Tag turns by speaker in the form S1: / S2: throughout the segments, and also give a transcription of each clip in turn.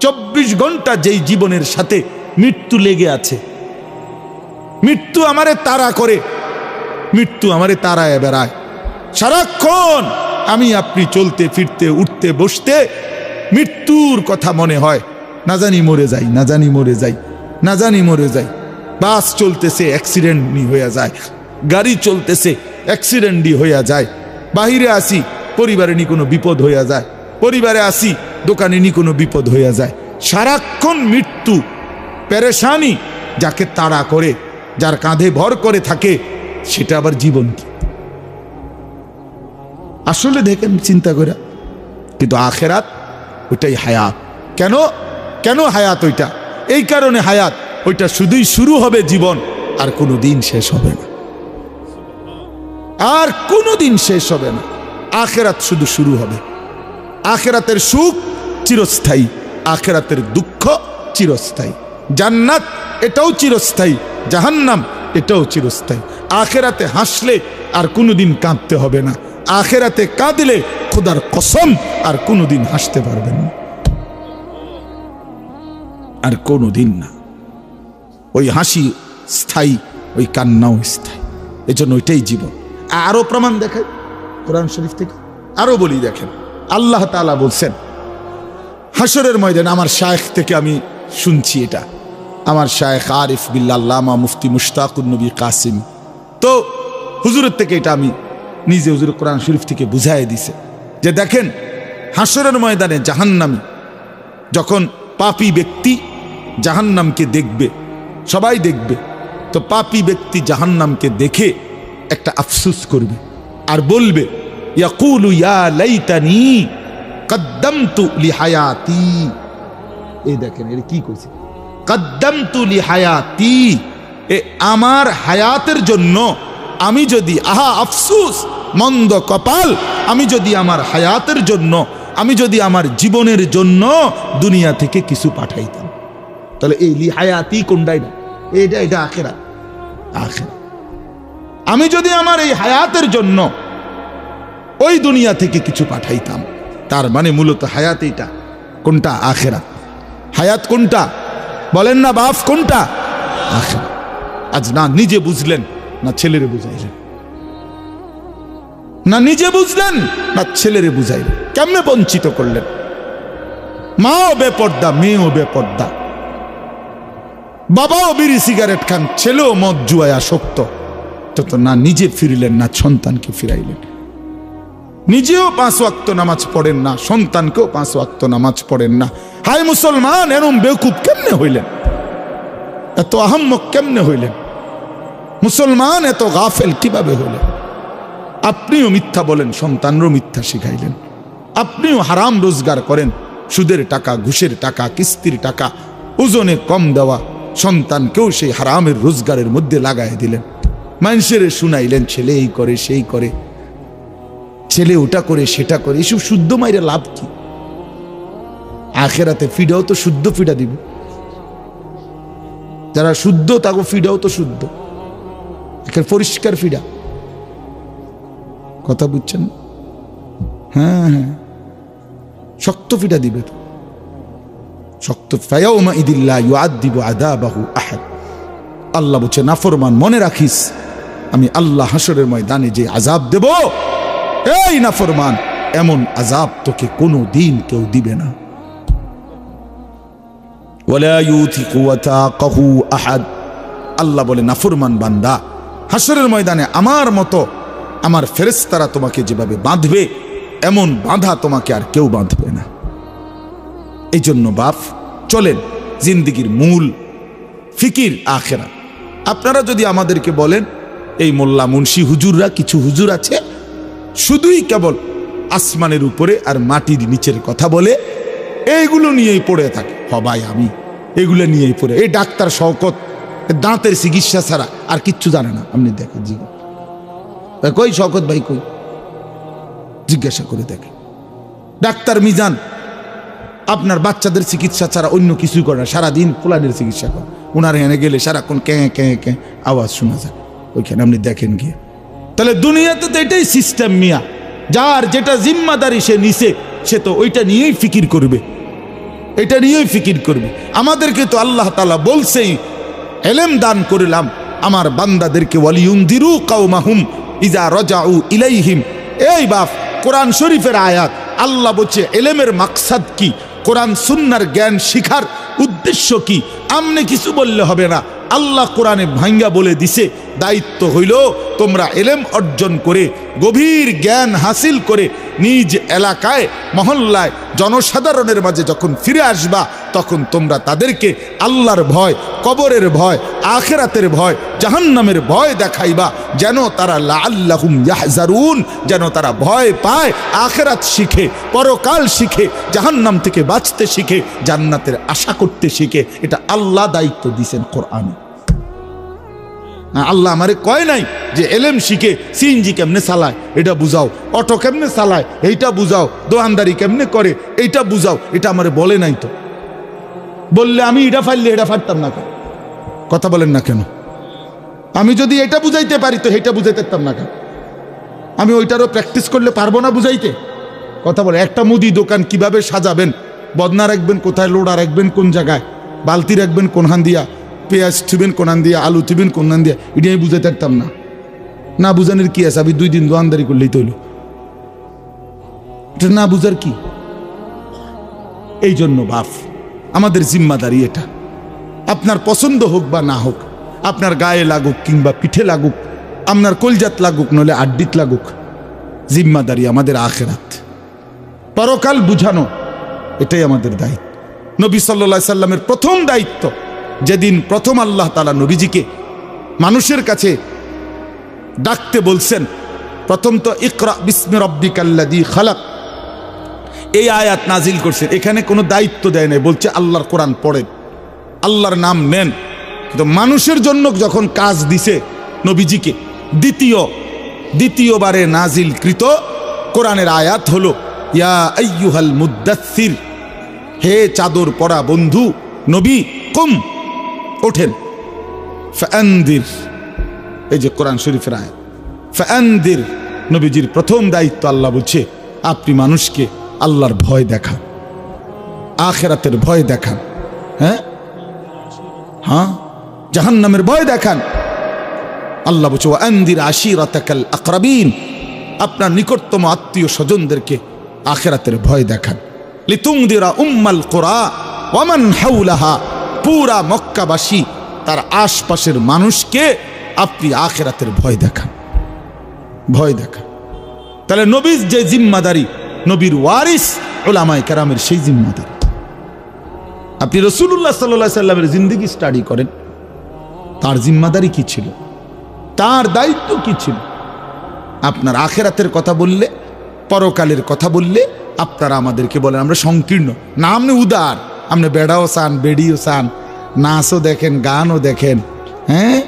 S1: 24 ঘন্টা যেই জীবনের সাথে মৃত্যু লেগে আছে, মৃত্যু আমারে তাড়া করে, মৃত্যু আমারে তাড়ায় বেড়ায় সারাক্ষণ। আমি আপনি চলতে ফিরতে উঠতে বসতে মৃত্যুর কথা মনে হয়, না জানি মরে যাই, না জানি মরে যাই, না জানি মরে যাই। বাস চলতেছে অ্যাক্সিডেন্টই হয়ে যায়, গাড়ি চলতেছে অ্যাক্সিডেন্টই হইয়া যায়, বাহিরে আসি পরিবারে নি কোনো বিপদ হইয়া যায়, পরিবারে আসি দোকানে নি কোনো বিপদ হইয়া যায়। সারাক্ষণ মৃত্যু পেরেশানি যাকে তাড়া করে, যার কাঁধে ভর করে থাকে, সেটা আবার জীবন কি? আসলে দেখেন চিন্তা করে, কিন্তু আখেরাত ওইটাই হায়াত। কেন কেন হায়াত ওইটা? এই কারণে হায়াত ওইটা শুধুই শুরু হবে জীবন, আর কোনো দিন শেষ হবে না, আর কোনো দিন শেষ হবে না। আখেরাত শুধু শুরু হবে। আখেরাতের সুখ চিরস্থায়ী, আখেরাতের দুঃখ চিরস্থায়ী। জান্নাত এটাও চিরস্থায়ী, জাহান্নাম এটাও চিরস্থায়ী। আখেরাতে হাসলে আর কোনোদিন কাঁদতে হবে না, আখেরাতে কাঁদলে খোদার কসম আর কোনোদিন হাসতে পারবেন না, আর কোনোদিন না। ওই হাসি স্থায়ী, ওই কান্নাও স্থায়ী। এজন্য ওইটাই জীবন। আরো প্রমাণ দেখায় কোরআন শরীফ থেকে, আরো বলি দেখেন। আল্লাহ তাআলা বলছেন হাসরের ময়দানে, আমার শায়েখ থেকে আমি শুনছি, এটা আমার শায়েখ আরিফ বিল্লাহ আল্লামা মুফতি মুশতাকুন নবী কাসিম, তো হুজুরের থেকে এটা আমি নিজে হুজুর কোরআন শরীফ থেকে বুঝাই দিছে যে দেখেন হাসরের ময়দানে জাহান্নামী যখন পাপী ব্যক্তি জাহান্নামকে দেখবে, সবাই দেখবে, তো পাপী ব্যক্তি জাহান্নামকে দেখে একটা আফসোস করবে আর বলবে ইয়াকুলু ইয়া লাইতানি কদ্দামতু লিহায়াতি। এই দেখেন এর কি কইছে, কদ্দামতু লিহায়াতি, এ আমার হায়াতের জন্য আমি যদি, আহা আফসোস, মন্দ কপাল, আমি যদি আমার হায়াতের জন্য, আমি যদি আমার জীবনের জন্য দুনিয়া থেকে কিছু পাঠাইতাম। তাহলে এই লিহায়াতি কোনটাই না, এটা এটা আখিরাত। আখিরাত আমি যদি আমার এই হায়াতের জন্য ওই দুনিয়া থেকে কিছু পাঠাইতাম, তার মানে মূলত হায়াত এইটা। কোনটা? আখিরাত। হায়াত কোনটা বলেন না বাপ, কোনটা? আখিরাত। আজ না নিজে বুঝলেন, না ছেলেরে বুঝাইলেন, না নিজে বুঝলেন, না ছেলেরে বুঝাইলেন। কেমনে বঞ্চিত করলেন? মাও বেপর্দা, মেয়েও বেপর্দা, বাবাও বিড়ি সিগারেট খান, ছেলেও মদ জুয়ায় আসক্ত, তো না নিজে ফিরলেন, না সন্তানকে ফিরাইলেন। নিজেও 5 ওয়াক্ত নামাজ পড়েন না, সন্তানকেও 5 ওয়াক্ত নামাজ পড়েন না। হায় মুসলমান, এরম বেকুব কেমনে হইলেন? এত আহাম্মক কেমনে হইলেন? মুসলমান এত গাফেল কিভাবে হইলেন? আপনিও মিথ্যা বলেন, সন্তানরও মিথ্যা শিখাইলেন। আপনিও হারাম রোজগার করেন, সুদের টাকা, ঘুষের টাকা, কিস্তির টাকা, ওজনে কম দেওয়া সন্তানকেও সেই হারামের রোজগারের মধ্যে লাগাই দিলেন। মানুষের শুনাইলেন ছেলে এই করে, সেই করে, ছেলে ওটা করে, সেটা করে। এসব শুদ্ধ মাইরে লাভ কি? আখেরাতে ফিডাও তো শুদ্ধ ফিডা দিবে, যারা শুদ্ধ তাকে ফিডাও তো শুদ্ধ, পরিষ্কার ফিডা। কথা বুঝছেন? হ্যাঁ হ্যাঁ, শক্ত ফিডা দিবে তো, শক্ত। ফায়াউমা ইদিল্লা ইউআযযিবু আযাবাহু আহাদ। আল্লাহ বলছে নাফরমান মনে রাখিস, আমি আল্লাহ হাসরের ময়দানে যে আযাব দেব, এই নাফরমান, এমন আযাব তোকে কোনো দিন কেউ দিবে না। ওয়ালা ইউথিকু ওয়াতাকাহু আহাদ। আল্লাহ বলে নাফরমান বান্দা, হাসরের ময়দানে আমার মতো আমার ফেরেশতারা তোমাকে যেভাবে বাঁধবে, এমন বাঁধা তোমাকে আর কেউ বাঁধবে না। এই জন্য বাপ চলেন, জিন্দিগির মূল ফিকির আখিরাত। আপনারা যদি আমাদেরকে বলেন এই মোল্লা মুন্সি হুজুররা, কিছু হুজুর আছে শুধুই কেবল আসমানের উপরে আর মাটির নিচের কথা বলে, এইগুলো নিয়েই পড়ে থাকে। ভাই আমি এগুলো নিয়েই পড়ে, এই ডাক্তার শওকত দাঁতের চিকিৎসা ছাড়া আর কিচ্ছু জানে না। আপনি দেখেন, কই শওকত ভাই কই, জিজ্ঞাসা করে দেখেন। ডাক্তার মিজান আপনার বাচ্চাদের চিকিৎসা ছাড়া অন্য কিছুই করে না, সারাদিন ফুলানের চিকিৎসা করে। ওনার এখানে গেলে সারাক্ষণ ক্যাঁ ক্যাঁ ক্যাঁ আওয়াজ শোনা যায়, ওইখানে আপনি দেখেন গিয়ে। তাহলে দুনিয়াতে তো এটাই সিস্টেম মিয়া, যার যেটা জিম্মাদারি সে নিছে, সে তো ওইটা নিয়েই ফিকির করবে। এটা নিয়েই ফিকির করবি। আমাদেরকে তো আল্লাহ তাআলা বলছেই ইলম দান করলাম আমার বান্দাদেরকে, ওয়ালিউনদিরু কওমাহুম ইজা রাজাউ ইলাইহিম। এই বাপ, কোরআন শরীফের আয়াত, আল্লাহ বলছে ইলমের মাকসাদ কি, কোরআন সুন্নাহর জ্ঞান শিখার উদ্দেশ্য কি, আমনে কিছু বললে হবে না। আল্লাহ কোরআনে ভাঙ্গা বলে দিছে, দায়িত্ব হইল তোমরা ইলম অর্জন করে গভীর জ্ঞান হাসিল করে নিজ এলাকায় মহল্লায় জনসাধারণের মাঝে যখন ফিরে আসবা তখন তোমরা তাদেরকে আল্লাহর ভয়, কবরের ভয়, আখিরাতের ভয়, জাহান্নামের ভয় দেখাইবা, যেন তারা লাআল্লাহুম ইয়াহজারুন, যেন তারা ভয় পায়, আখিরাত শিখে, পরকাল শিখে, জাহান্নাম থেকে বাঁচতে শিখে, জান্নাতের আশা করতে শিখে। এটা আল্লাহ দায়িত্ব দিয়েছেন কোরআনে। আল্লাহ আমারে কয় নাই যে এলেম শিখে সিএনজি কেমনে চালায় এটা বুঝাও, অটো কেমনে চালায় এইটা বুঝাও, দোকানদারি কেমনে করে এইটা বুঝাও, এটা আমারে বলে নাই তো। বললে আমি এটা ফাইললে এটা ফাটতাম না কেন? কথা বলেন না কেন? আমি যদি এটা বুঝাইতে পারি তো এটা বুঝাইতে পারতাম না কেন? আমি ওইটারও প্র্যাকটিস করলে পারবো না বুঝাইতে? কথা বলে, একটা মুদি দোকান কিভাবে সাজাবেন, বদনা রাখবেন কোথায়, লোড়া রাখবেন কোন জায়গায়, বালতি রাখবেন কোনখান দিয়া, পেঁয়াজ থিবেন কোনখান দিয়া, আলু থিবেন কোনখান দিয়া, এটা আমি বুঝাইতে পারতাম না। না বুঝানোর কি আছে? আমি 2 দিন দোকানদারি করলেই তো হইল। এটা না বুঝার কি? এই জন্য বাপ, আমাদের জিম্মাদারি এটা। আপনার পছন্দ হোক বা না হোক, আপনার গায়ে লাগুক কিংবা পিঠে লাগুক, আপনার কলজাত লাগুক নলে আড্ডিত লাগুক, জিম্মাদারি আমাদের আখিরাত, পরকাল বুঝানো, এটাই আমাদের দায়িত্ব। নবী সাল্লাল্লাহু আলাইহি সাল্লামের প্রথম দায়িত্ব, যেদিন প্রথম আল্লাহ তাআলা নবীজিকে মানুষের কাছে ডাকতে বলছেন, প্রথম তো ইকরা বিসমি রাব্বিকাল্লাযী খালাক, এই আয়াত নাজিল করছেন। এখানে কোনো দায়িত্ব দেয় নাই, বলছে আল্লাহর কোরআন পড়েন, আল্লাহর নাম নেন। কিন্তু মানুষের জন্য যখন কাজ দিছে নবীজিকে, দ্বিতীয়বারে নাজিলকৃত কোরআনের আয়াত হলো ইয়া আইয়ুহাল মুদ্দাসসির, হে চাদর পরা বন্ধু নবী, কুম, ওঠেন, ফাআনদির, এই যে কোরআন শরীফের আয়াত, ফাআনদির। নবীজির প্রথম দায়িত্ব, আল্লাহ বলছে আপনি মানুষকে আল্লাহর ভয় দেখান, আখিরাতের ভয় দেখান, হ্যাঁ, জাহান্নামের ভয় দেখান। আল্লাহ বলছে ওয়ানদির আশিরাতাকাল আকরাবিন, আপনার নিকটতম আত্মীয় স্বজনদেরকে আখিরাতের ভয় দেখান। লিতুনদিরা উম্মাল কুরা ওয়া মান হাওলাহা, পুরা মক্কাবাসী তার আশপাশের মানুষকে আপনি আখিরাতের ভয় দেখান, ভয় দেখান। তাহলে নবীর যে জিম্মাদারি, নবীর ওয়ারিস উলামায়ে কেরামের সেই জিম্মাদারি। আপনি রাসূলুল্লাহ সাল্লাল্লাহু আলাইহি সাল্লামের জিন্দেগি স্টাডি করেন, তার জিম্মাদারি কি ছিল, তার দায়িত্ব কি ছিল। আপনার আখিরাতের কথা বললে, পরকালের কথা বললে আপনারা আমাদেরকে বলেন আমরা সংকীর্ণ। না, আপনি উদার, আপনি বেড়াও চান, বেড়িও চান, নাচও দেখেন, গানও দেখেন, হ্যাঁ,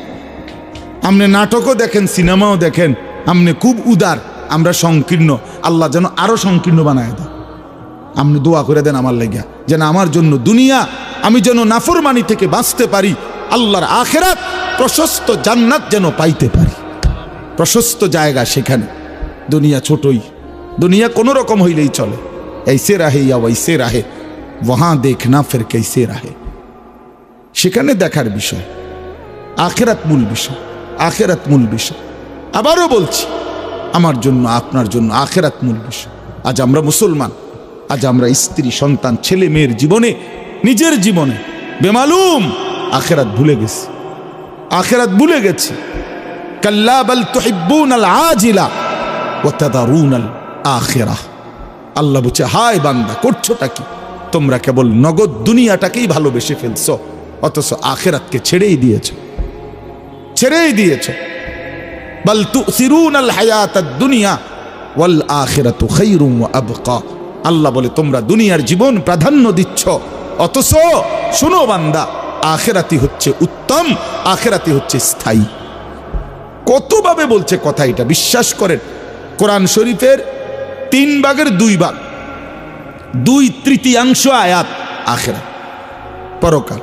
S1: আপনি নাটকও দেখেন, সিনেমাও দেখেন, আপনি খুব উদার, আমরা সংকীর্ণ। আল্লাহ যেন আরো সংকীর্ণ বানায় দেয়। আপনি দোয়া করে দেন আমার লাগিয়া, যেন আমার জন্য দুনিয়া আমি যেন নাফরমানি থেকে বাঁচতে পারি, আল্লাহর আখিরাত প্রশস্ত জান্নাত যেন পাইতে পারি, প্রশস্ত জায়গা সেখানে। দুনিয়া ছোটই, দুনিয়া কোনো রকম হইলেই চলে, ऐसे रहे या वैसे रहे, वहां देखना फिर कैसे रहे। সেখানে দেখার বিষয়, আখিরাত মূল বিষয়, আখিরাত মূল বিষয়। আবারও বলছি, আমার জন্য আপনার জন্য আখিরাত মূল বিষয়। আজ আমরা মুসলমান, আজ আমরা স্ত্রী সন্তান ছেলে মেয়ের জীবনে, নিজের জীবনে বেমালুম আখিরাত ভুলে গেছি, আখিরাত ভুলে গেছি। কাল্লা বাল তুহিব্বুনাল আজিলা ওয়া তাদারুনাল আখিরাহ। আল্লাহ বলছে হায় বান্দা, করছোটা কি? তোমরা কেবল নগদ দুনিয়াটাকেই ভালোবেসে ফেলছো, অথচ আখিরাতকে ছেড়েই দিয়েছো, ছেড়েই দিয়েছো। বাল তুসিরুনাল হায়াতাদ দুনিয়া ওয়াল আখিরাতু খায়রুম ওয়া আবকা। আল্লাহ বলে তোমরা দুনিয়ার জীবন প্রাধান্য দিচ্ছ, অথচ শুনো বান্দা, আখিরাতই হচ্ছে উত্তম, আখিরাতই হচ্ছে স্থায়ী। কতভাবে বলছে কথা, এটা বিশ্বাস করেন। কোরআন শরীফের 3 ভাগের 2 ভাগ, 2/3 আয়াত আখিরাত, পরকাল।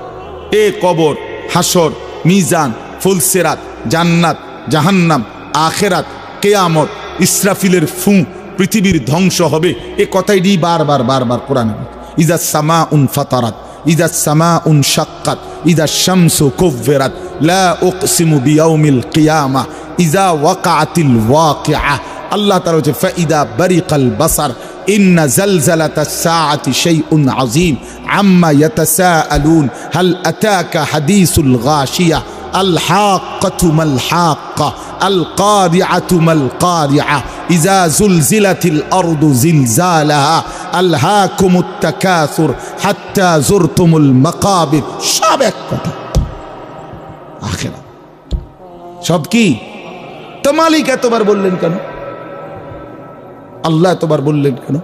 S1: এ কবর, হাসর, মিজান, ফুলসিরাত, জান্নাত, জাহান্নাম, আখিরাত, কিয়ামত, ইসরাফিলের ফু, পৃথিবীর ধ্বংস হবে, এ কথাই বারবার বারবার কোরআনে। ইযা সামাউন ফাতারাত, ইযা সামাউন শাক্কাত, ইযা শামসু কুవ్বিরাত, লা উকসিমু বিয়াউমিল কিয়ামা, ইযা ওয়াকাআতিল ওয়াকিআ। আল্লাহ তাআলা বলেছে ফাইদা বারিকাল বাসার, ইন্না জালজালাতাস সাআতি শাইউন আযীম, আম্মা ইয়াতাসাআলুন, হাল আতাকা হাদিসুল গাশিয়া, আল হাক্কাতু মাল হাক্কা, আল কারিআতু মাল কারিআ, ইযা জুলজিলাতিল আরদু জিলজালাহা, আলহাকুমুত তাকাসুর হাত্তা যুরতুমুল মাকাবির। সব এক কথা, আখিরাত সব কি? তো মালিক এতবার বললেন কেন? আল্লাহ এতবার বললেন কেন?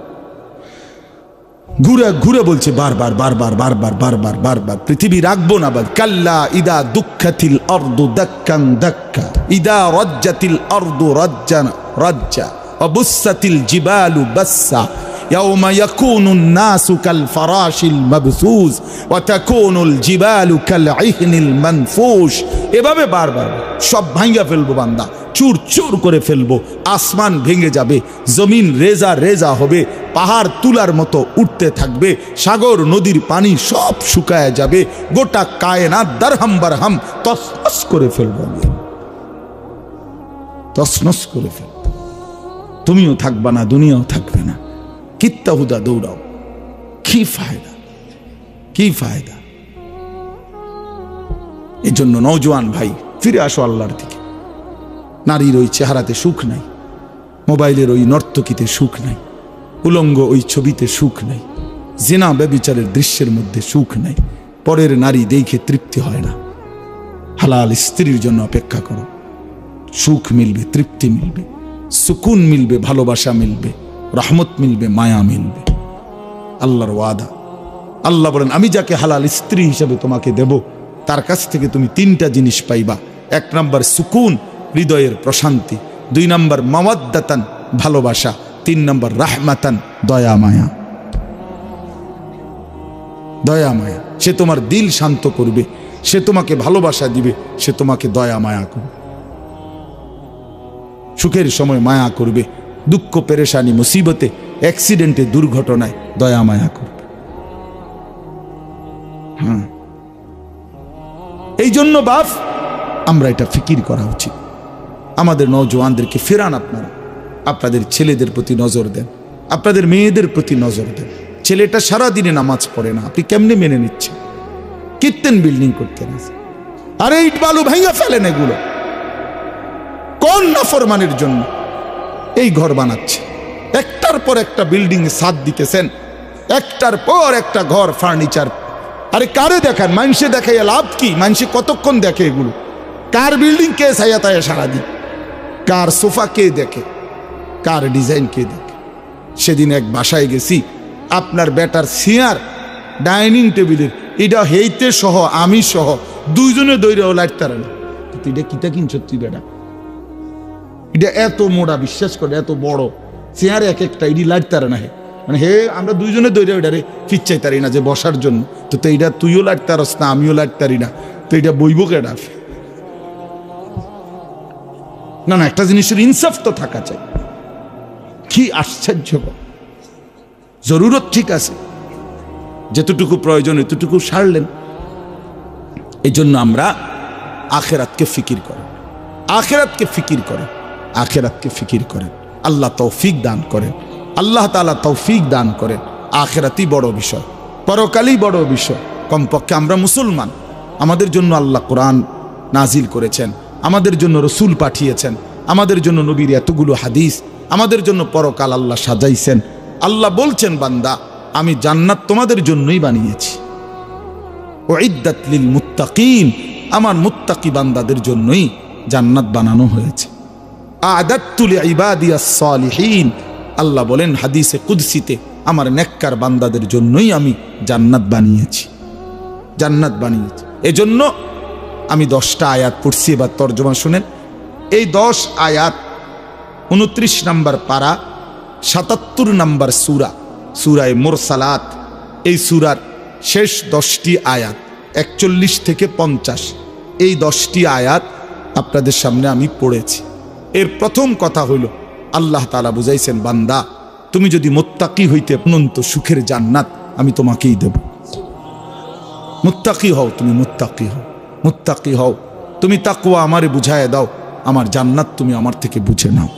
S1: ঘুরে ঘুরে বলছে বারবার বারবার বারবার বারবার বারবার, পৃথিবী রাখবো না। বাদ কাল্লা ইদা দুঃখাতিল আরদু দাক্কান দাক্কা, ইদা রাজ্জাতিল আরদু রাজ্জান রাজ্জা, অবুসাতিল জিবালু বাসসা, ইয়াউমা ইয়াকুনুন নাসু কাল ফারাশিল মাবসুস ওয়া তাকুনুল জিবালু কাল ইহনিল মানফুশ। এভাবে বারবার সব ভাঙা ফেলবো বান্দা, চুর চুর করে ফেলবো, আসমান ভেঙে যাবে, জমিন রেজা রেজা হবে, পাহাড় তুলার মতো উঠতে থাকবে, সাগর নদীর পানি সব শুকায় যাবে, গোটা কায়নাত দারহাম বারহাম তসনস করে ফেলবো, তসনস করে ফেলবো। তুমিও থাকবা না, দুনিয়াও থাকবে না। কিত্তা হুদা দৌড়াও, কি ফায়দা, কি ফায়দা? এই জন্য নওজোয়ান ভাই, ফিরে আসো আল্লাহর দিকে। নারীর ওই চেহারাতে সুখ নাই, মোবাইলের ওই নর্তকীতে সুখ নাই, উলঙ্গ ওই ছবিতে সুখ নাই, জিনা ব্যভিচারের দৃশ্যের মধ্যে সুখ নাই, পরের নারী দেখে তৃপ্তি হয় না। হালাল স্ত্রীর জন্য অপেক্ষা করো, সুখ মিলবে, তৃপ্তি মিলবে, সুকুন মিলবে, ভালোবাসা মিলবে, রহমত মিলবে, মায়া মিলবে। আল্লাহর ওয়াদা। আল্লাহ বলেন আমি যাকে হালাল স্ত্রী হিসেবে তোমাকে দেব, তার কাছ থেকে তুমি তিনটা জিনিস পাইবা। 1 নম্বর সুকুন, হৃদয়ের প্রশান্তি। 2 নম্বর মাওয়াদ্দাতান, ভালোবাসা। 3 নম্বর রাহমাতান, দয়া মায়া। দয়া মায়া, সে তোমার দিল শান্ত করবে, সে তোমাকে ভালোবাসা দিবে, সে তোমাকে দয়া মায়া করবে, সুখের সময় মায়া করবে, দুঃখ পেরেশানি মুসিবতে অ্যাক্সিডেন্টে দুর্ঘটনায় দয়া মায়া করবে। হ্যাঁ, এই জন্য বাপ আমরা এটা ফিকির করা উচিত। আমাদের নওজোয়ানদেরকে ফেরান, আপনারা আপনাদের ছেলেদের প্রতি নজর দেন, আপনাদের মেয়েদের প্রতি নজর দেন। ছেলেটা সারাদিনে নামাজ পড়ে না, আপনি কেমনে মেনে নিচ্ছেন? কীর্তেন বিল্ডিং করতে না, আরে ইট বালু ভাঙা ফেলেন, এগুলো কোন নাফরমানের জন্য এই ঘর বানাচ্ছে? একটার পর একটা বিল্ডিং এ ছাদ দিতেছেন, একটার পর একটা ঘর ফার্নিচার। আরে কারে দেখান? মানুষে দেখাইয়া লাভ কি? মানুষে কতক্ষণ দেখে এগুলো? কার বিল্ডিং কে ছায়া তায়া সারাদিন? কার সোফা কে দেখে? কার ডিজাইন কে দেখে? সেদিন এক বাসায় গেছি, আপনার বেটার চেয়ার ডাইনিং টেবিলের এটা হেইতে সহ আমি সহ দুইজনে দৈরেও লাইট তারা না। এটা কিতা কিনছ তুই বেটা? এটা এত মোড়া, বিশ্বাস করে এত বড় চেয়ার, এক একটা ইডি লাইট তারা না। মানে হে আমরা দুইজনে দৈরে ওইটারে ফিচ্ছাই তারি না যে বসার জন্য। তো এইটা তুইও লাইট তারস না, আমিও লাইট তারি না, তো এটা বইব কেডা? না না, একটা জিনিসের ইনসাফ তো থাকা চাই। কি আশ্চর্য! জরুরত ঠিক আছে, যেতটুকু প্রয়োজন এতটুকু সারলেন। এই জন্য আমরা আখেরাতকে ফিকির করেন, আখেরাতকে ফিকির করেন, আখেরাতকে ফিকির করেন। আল্লাহ তৌফিক দান করেন, আল্লাহ তাআলা তৌফিক দান করেন। আখেরাতই বড় বিষয়, পরকালই বড় বিষয়। কমপক্ষে আমরা মুসলমান, আমাদের জন্য আল্লাহ কোরআন নাজিল করেছেন, আমাদের জন্য রসুল পাঠিয়েছেন, আমাদের জন্য নবীর এতগুলো হাদিস, আমাদের জন্য পরকাল আল্লাহ সাজাইছেন। আল্লাহ বলছেন বান্দা আমি জান্নাত তোমাদের জন্যই বানিয়েছি, উইদ্দাত লিল মুত্তাকিন, আমার মুত্তাকি বান্দাদের জন্যই জান্নাত বানানো হয়েছে। আ'দাততু লিইবাদিয়াস সালিহিন, আল্লাহ বলেন হাদিসে কুদসিতে আমার নেককার বান্দাদের জন্যই আমি জান্নাত বানিয়েছি, জান্নাত বানিয়েছি। এজন্য আমি 10টা আয়াত পড়ছি, এবার তর্জমা শুনেন। এই 10 আয়াত 29 নম্বর পারা, 77 নম্বর সূরা, সূরায়ে মুরসালাত। এই সূরার শেষ 10টি আয়াত 41 থেকে 50, এই 10টি আয়াত আপনাদের সামনে আমি পড়েছি। এর প্রথম কথা হইল আল্লাহ তাআলা বুঝাইছেন বান্দা তুমি যদি মুত্তাকি হইতে অনন্ত সুখের জান্নাত আমি তোমাকেই দেব। মুত্তাকি হও, তুমি মুত্তাকি হও, মুত্তাকি হও। তুমি তাকওয়া আমারে বুঝায় দাও, আমার জান্নাত তুমি আমার থেকে বুঝে নাও।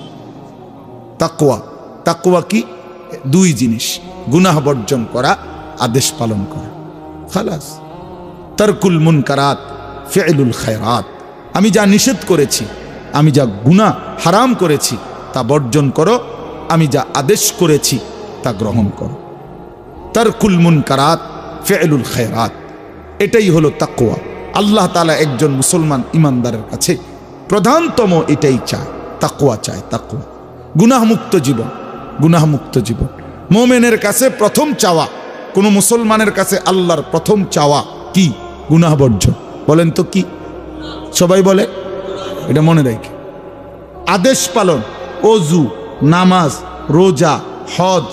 S1: তাকওয়া, তাকওয়া কি? দুই জিনিস, গুনাহ বর্জন করা, আদেশ পালন করা, খালাস। তারকুল মুনকারাত, ফি'লুল খায়রাত। আমি যা নিষেধ করেছি, আমি যা গুনাহ হারাম করেছি তা বর্জন করো, আমি যা আদেশ করেছি তা গ্রহণ করো। তারকুল মুনকারাত, ফি'লুল খায়রাত, এটাই হলো তাকওয়া। আল্লাহ তাআলা একজন মুসলমান ইমানদারের কাছে প্রধানতম এটাই চায়, তাকওয়া চায়, তাকওয়া। গুনাহমুক্ত জীবন, গুনাহমুক্ত জীবন মুমিনের কাছে প্রথম চাওয়া। কোন মুসলমানের কাছে আল্লাহর প্রথম চাওয়া কি? গুনাহ বর্জন। বলেন তো কি? সবাই বলে, এটা মনে রাখে। আদেশ পালন, ওযু, নামাজ, রোজা, হজ,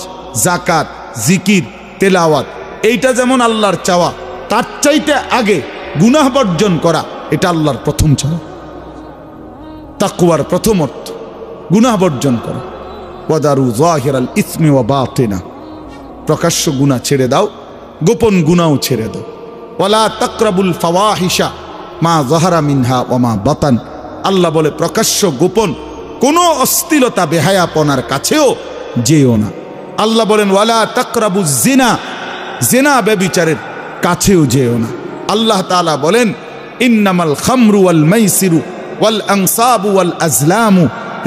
S1: যাকাত, জিকির, তেলাওয়াত, এইটা যেমন আল্লাহর চাওয়া, তার চাইতে আগে গুনাহ বর্জন করা, এটা আল্লাহর প্রথম চাওয়া। তাকওয়ার প্রথম অর্থ গুনাহ বর্জন করা। ওয়াদারু যাহিরাল ইসমি ওয়া বাতিনা, প্রকাশ্য গুনাহ ছেড়ে দাও, গোপন গুনাহও ছেড়ে দাও। ওয়ালা তাকরাবুল ফাওয়াহিশা মা যাহারা মিনহা ওয়া মা বাতান, আল্লাহ বলে প্রকাশ্য গোপন কোনো অশ্লীলতা বেহায়াপনার কাছেও যেও না। আল্লাহ বলেন ওয়ালা তাকরাবুজ জিনা, জিনা ব্যভিচারের কাছেও যেও না। আল্লাহ তাআলা বলেন ইন্নামাল খামরু ওয়াল মাইসিরু ওয়াল আনসাবু ওয়াল আজলামু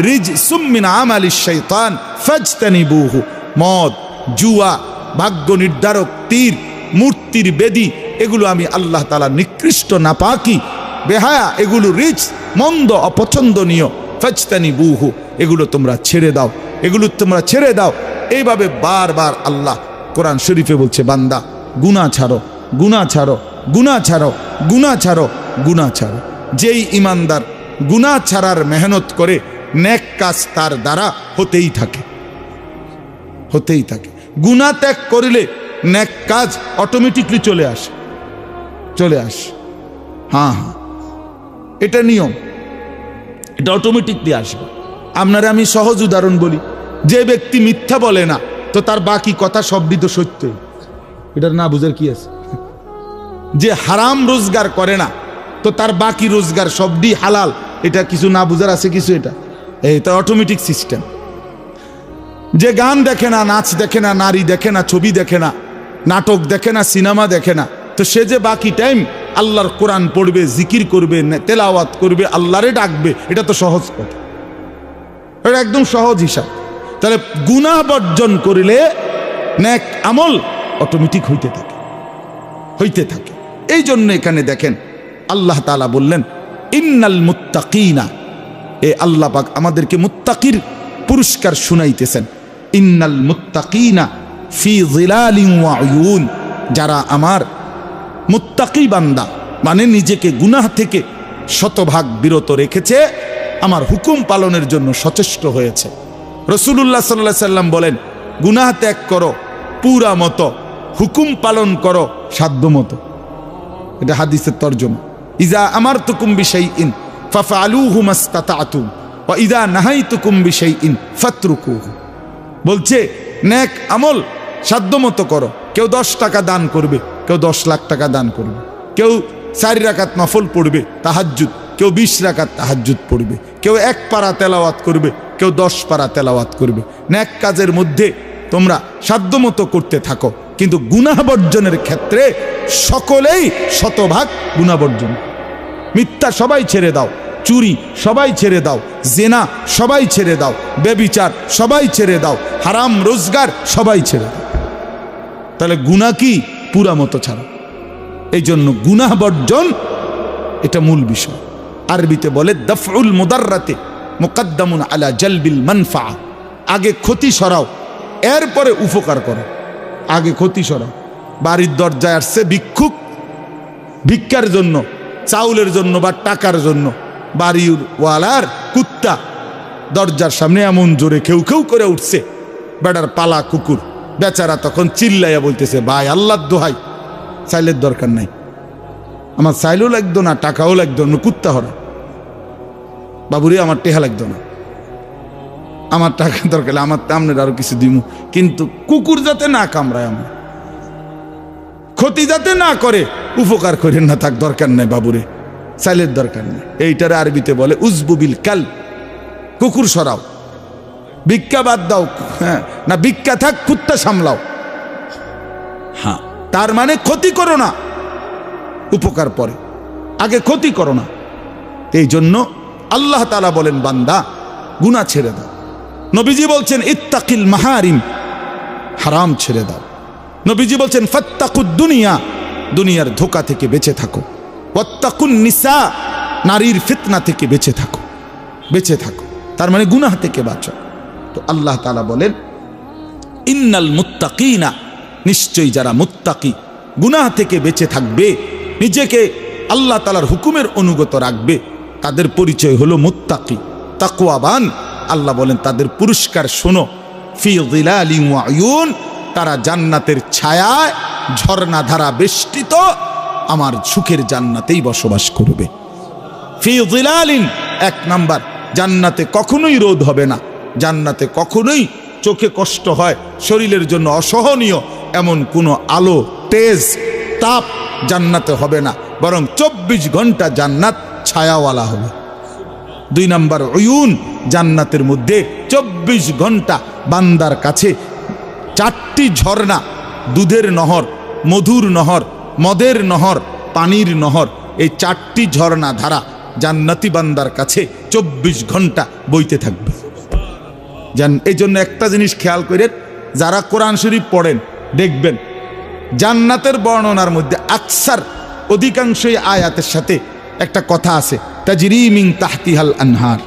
S1: রিজসুম মিন আমালিশ শাইতান ফাজতানিবুহু। মদ, জুয়া, ভাগ্য নির্ধারক তীর, মূর্তির বেদী, এগুলো আমি আল্লাহ তাআলা নিকৃষ্ট, নাপাকি, বেহায়া, এগুলো রিজ, মন্দ, অপছন্দনীয়। ফাজতানিবুহু, এগুলো তোমরা ছেড়ে দাও, এগুলো তোমরা ছেড়ে দাও। এইভাবে বারবার আল্লাহ কোরআন শরীফে বলছে, বান্দা গুনাহ ছাড়ো, গুনাহ ছাড়ো, গুনাহ ছাড়ো, গুনাহ ছাড়ো, গুনাহ ছাড়ো। যেই ইমানদার গুনাহ ছাড়ার মেহনত করে, নেক কাজ তার দ্বারা হতেই থাকে, হতেই থাকে। গুনাহ ত্যাগ করিলে নেক কাজ অটোমেটিকলি চলে আসে, চলে আসে। হ্যাঁ হ্যাঁ, এটা নিয়ম, এটা অটোমেটিকলি আসবে। আপনারা আমি সহজ উদাহরণ বলি, যে ব্যক্তি মিথ্যা বলে না, তো তার বাকি কথা সবই তো সত্যই, এটার না বুঝার কি আছে? যে হারাম রোজগার করে না, তো তার বাকি রোজগার সবই হালাল, এটা কিছু না বুঝার আছে কিছু? এটা অটোমেটিক সিস্টেম। যে গান দেখে না, নাচ দেখে না, নারী দেখে না, ছবি দেখে না, নাটক দেখে না, সিনেমা দেখে না, তো সে যে বাকি টাইম আল্লাহর কোরআন পড়বে, জিকির করবে, তেলাওয়াত করবে, আল্লাহরে ডাকবে, এটা তো সহজ কথা, এটা একদম সহজ হিসাব। তাহলে গুনাহ বর্জন করিলে নেক আমল অটোমেটিক হইতে থাকে, হইতে থাকে। এই জন্য এখানে দেখেন আল্লাহ তাআলা বললেন ইন্নাল মুত্তাকিনা, এ আল্লাহ পাক আমাদেরকে মুত্তাকির পুরস্কার শুনাইতেছেন। ইন্নাল মুত্তাকিনা ফি যিলালিন ওয়া উয়ুন, যারা আমার মুত্তাকি বান্দা, মানে নিজেকে গুনাহ থেকে শতভাগ বিরত রেখেছে, আমার হুকুম পালনের জন্য সচেষ্ট হয়েছে। রাসূলুল্লাহ সাল্লাল্লাহু আলাইহি সাল্লাম বলেন, গুনাহ ত্যাগ করো পুরা মতো, হুকুম পালন করো সাধ্য মতো। এটা হাদিসের তরজমা। ইজা আমারতুকুম বিশাইইন ফাফআলুহু মাসতাতাতুম ওয়া ইজা নাহাইতুকুম বিশাইইন ফাতরুকুহু। বলছে নেক আমল সাধ্য মতো করো। কেউ 10 টাকা দান করবে, কেউ 10 লাখ টাকা দান করবে, কেউ 4 রাকাত নফল পড়বে তাহাজ্জুদ, কেউ 20 রাকাত তাহাজ্জুদ পড়বে, কেউ 1 পারা তেলাওয়াত করবে, কেউ 10 পারা তেলাওয়াত করবে। নেক কাজের মধ্যে তোমরা সাধ্যমতো করতে থাকো, কিন্তু গুনাহ বর্জনের ক্ষেত্রে সকলেই শতভাগ গুনাহ বর্জন। মিথ্যা সবাই ছেড়ে দাও, চুরি সবাই ছেড়ে দাও, জেনা সবাই ছেড়ে দাও, ব্যভিচার সবাই ছেড়ে দাও, হারাম রোজগার সবাই ছেড়ে দাও। তাহলে গুনাহ কি? পুরা মতো ছাড়ো। এই জন্য গুনাহ বর্জন এটা মূল বিষয়। আরবিতে বলে দফউল মুদাররাতে মুকদ্দামুন আলা জালবিল মানফা, আগে ক্ষতি সরাও এরপরে উপকার করো। আগে ক্ষতি সরাও। বাড়ির দরজায় আসছে ভিক্ষুক, ভিক্ষার জন্য, চাউলের জন্য বা টাকার জন্য, বাড়ির ওয়ালার কুত্তা দরজার সামনে এমন জোরে খেউ খেউ করে উঠছে, বেটার পালা কুকুর, বেচারা তখন চিল্লাইয়া বলতেছে, ভাই আল্লাহর দোহাই, চাইলের দরকার নাই, আমার চাইলেও লাগতো না, টাকাও লাগতো না, কুত্তা হরা বাবুরে আমার টেহা লাগতো না, আমার টাকা দরকার, আমার আপনার আরো কিছু দিমু, কিন্তু কুকুর যাতে না কামড়ায় আমার। ক্ষতি যাতে না করে উপকার করেন না, থাক দরকার নাই বাবুরে, চাইলের দরকার নেই। এইটারে আরবিতে বলে উজবুবিল কাল, কুকুর সরাও, ভিক্ষা বাদ দাও, হ্যাঁ না ভিক্ষা থাক কুত্তা সামলাও। হ্যাঁ, তার মানে ক্ষতি করো না, উপকার পরে, আগে ক্ষতি করো না। এই জন্য আল্লাহ তাআলা বলেন বান্দা গুনাহ ছেড়ে দাও। নবীজি বলছেন ইত্তাকিল মাহারিম, হারাম ছেড়ে দাও। নবীজি বলছেন ফাত্তাকুদ দুনিয়া, দুনিয়ার ধোঁকা থেকে বেঁচে থাকো। ওয়াত্তাকুন নিসা, নারীর ফিতনা থেকে বেঁচে থাকো, বেঁচে থাকো। তার মানে গুনাহ থেকে বাঁচো। তো আল্লাহ তাআলা বলেন ইন্নাল মুত্তাকিনা, নিশ্চয়ই যারা মুত্তাকি, গুনাহ থেকে বেঁচে থাকবে, নিজেকে আল্লাহ তাআলার হুকুমের অনুগত রাখবে, তাদের পরিচয় হলো মুত্তাকি, তাকওয়াবান। আল্লাহ বলেন তাদের পুরস্কার শোনো, ফি যিলালিন ওয়া উয়ুন, তারা জান্নাতের ছায়ায় ঝর্ণা ধারা বেষ্টিত আমার সুখের জান্নাতেই বসবাস করবে। ফি যিলালিন, এক নাম্বার, জান্নাতে কখনোই রোদ হবে না, জান্নাতে কখনোই চোখে কষ্ট হয়, শরীরের জন্য অসহনীয় এমন কোনো আলো, তেজ, তাপ জান্নাতে হবে না, বরং 24 ঘন্টা জান্নাত ছায়াওয়ালা হবে। 2 নাম্বার উয়ুন, জান্নাতের মধ্যে 24 ঘন্টা বান্দার কাছে 4টি ঝর্ণা, দুধের নহর, মধুর নহর, মদের নহর, পানির নহর, এই 4টি ঝর্ণা ধারা জান্নাতি বান্দার কাছে 24 ঘন্টা বইতে থাকবে। এই জন্য একটা জিনিস খেয়াল করেন, যারা কোরআন শরীফ পড়েন দেখবেন জান্নাতের বর্ণনার মধ্যে আকসার, অধিকাংশই আয়াতের সাথে একটা কথা আছে, তাজরি মিন তাহতিহাল আনহার,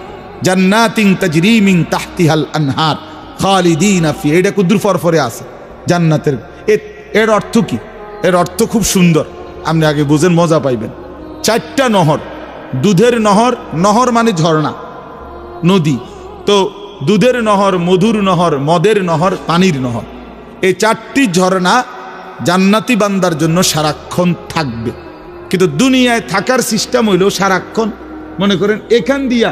S1: জান্নাতিন তাজরি মিন তাহতিহাল আনহার খালিদিনা ফি, এটা কুদ্দুর ফরফরে আছে জান্নাতের। এর অর্থ কি? এর অর্থ খুব সুন্দর, আপনি আগে বুঝেন, মজা পাইবেন। 4টা নহর, দুধের নহর, নহর মানে ঝর্ণা, নদী, তো দুধের নহর, মধুর নহর, মদের নহর, পানির নহর, এই 4টি ঝর্ণা জান্নাতি বান্দার জন্য সারাক্ষণ থাকবে। কিন্তু দুনিয়ায় থাকার সিস্টেম হইল সারাক্ষণ, মনে করেন এখান দিয়া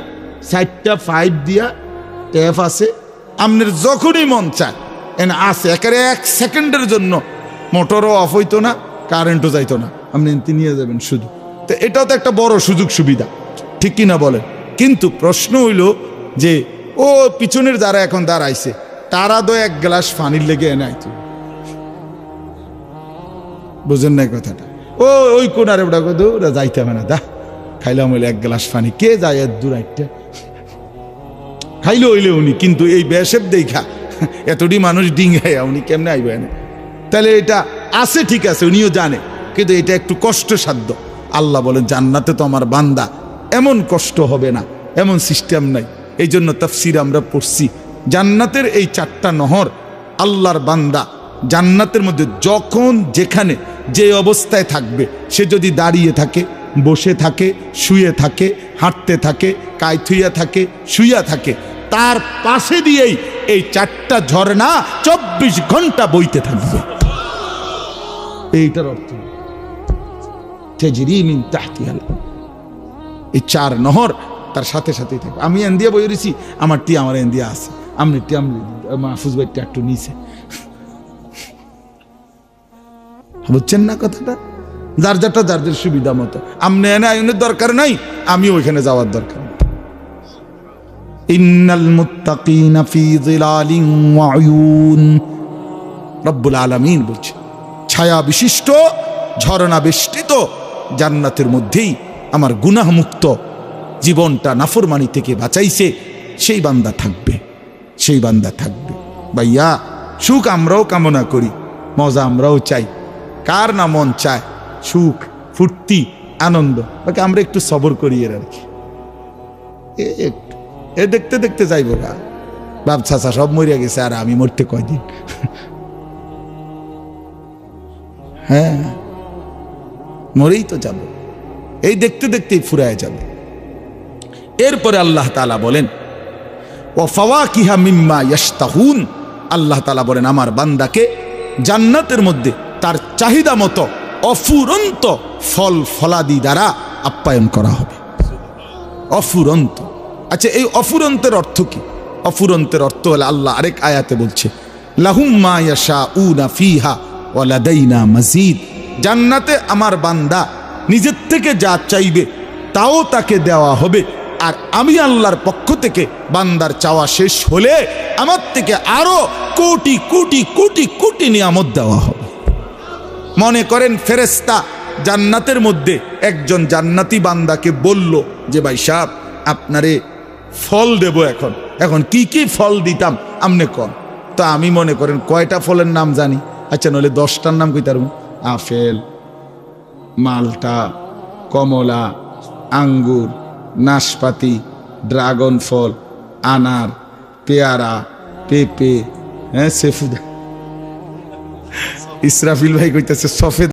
S1: 4টা পাইপ দিয়া ট্যাপ আছে, আপনার যখনই মন চায় এনে আছে, একেবারে 1 সেকেন্ডের জন্য মোটরও অফ হইতো না, কারেন্টও যাইতো না, আপনি নিয়ে যাবেন শুধু। তো এটাও তো একটা বড় সুযোগ সুবিধা, ঠিক কিনা বলেন? কিন্তু প্রশ্ন হইল যে ও পিছনের যারা এখন দাঁড়াইছে তারা তো 1 গ্লাস পানির লেগে এনে আইতো, বুঝেন না কথাটা? ওই কোনারে ওটা ওরা যাইতে হবে না, দা খাইলাম হইলে 1 গ্লাস পানি, কে যায় এর দূর একটা খাইলে হইলে উনি, কিন্তু এই বেশেব দেখা এতটি মানুষ ডিঙ্গাইয়া উনি কেমনে আইবে না? তাহলে এটা আছে, ঠিক আছে, উনিও জানে, কিন্তু এটা একটু কষ্টসাধ্য। আল্লাহ বলেন জান্নাতে তো আমার বান্দা এমন কষ্ট হবে না, এমন সিস্টেম নাই। এই জন্য তাফসীর আমরা পড়ছি, জান্নাতের এই 4টা নহর, আল্লাহর বান্দা জান্নাতের মধ্যে যখন যেখানে যে অবস্থায় থাকবে, সে যদি দাঁড়িয়ে থাকে, বসে থাকে, শুয়ে থাকে, হাঁটতে থাকে, কায়থুইয়া থাকে, শুইয়া থাকে, তার পাশে দিয়েই এই 4টা ঝর্ণা 24 ঘন্টা বইতে থাকবে। এইটার অর্থ তাজরি মিন তাহতিহাল, এই 4 নহর তার সাথে সাথেই থাকবে। আমি এন্দিয়া বই রয়েছি, আমার টি আমার এন্দিয়া আছে, আমি টি মাহফুজ ভাই একটু নিচে, বুঝছেন না কথাটা? যার যারটা যার সুবিধা মতো, আমনে এনে আইনের দরকার নাই, আমি ওইখানে যাওয়ার দরকার নেই। ইন্নাল মুত্তাকিনা ফি যিলালিন ওয়া উয়ুন, রব্বুল আলামিন বলছে ছায়া বিশিষ্ট, ঝর্ণা বেষ্টিত জান্নাতের মধ্যেই আমার গুনাহ মুক্ত জীবনটা নাফরমানি থেকে বাঁচাইছে সেই বান্দা থাকবে, সেই বান্দা থাকবে। ভাইয়া, সুখ আমরাও কামনা করি, মজা আমরাও চাই, কার না মন চায় সুখ, ফুর্তি, আনন্দ, বাকি আমরা একটু সবর করি এর আর কি, একটু এ দেখতে দেখতে যাইব গা, বাপ চাচা সব মরিয়া গেছে আর আমি মরতে কয়দিন। হ্যাঁ, মরেই তো যাব, এই দেখতে দেখতেই ফুরায় যাবে। এরপরে আল্লাহ তাআলা বলেন ওয়া ফাওয়াকিহা মিম্মা ইয়াশতাহুন, আল্লাহ তাআলা বলেন আমার বান্দাকে জান্নাতের মধ্যে তার চাহিদা মতো অফুরন্ত ফল ফলাদি দ্বারা আপ্যায়ন করা হবে। অফুরন্ত, আচ্ছা এই অফুরন্তের অর্থ কি? অফুরন্তের অর্থ হলো আল্লাহ আরেক আয়াতে বলছে লাহুম মা ইয়াশাউনা ফিহা ওয়া লাদাইনা মাজিদ, জান্নাতে আমার বান্দা নিজের থেকে যা চাইবে তাও তাকে দেওয়া হবে, আর আমি আল্লাহর পক্ষ থেকে বান্দার চাওয়া শেষ হলে আমার থেকে আরো কোটি কোটি কোটি কোটি নিয়ামত দেওয়া হবে। মনে করেন ফেরেশতা জান্নাতের মধ্যে একজন জান্নাতি বান্দাকে বলল যে ভাই সাহেব আপনারে ফল দেব, এখন কি কি ফল দিতাম আমনে কন। তো আমি মনে করেন কয়টা ফলের নাম জানি, আচ্ছা নইলে 10টার নাম কইতে পারবো। আপেল, মালটা, কমলা, আঙ্গুর, নাশপাতি, ড্রাগন ফল, আনার, পেয়ারা, পেঁপে, হ্যাঁ সেফুদা। ইসরাফিল ভাই কইতেছে সফেদ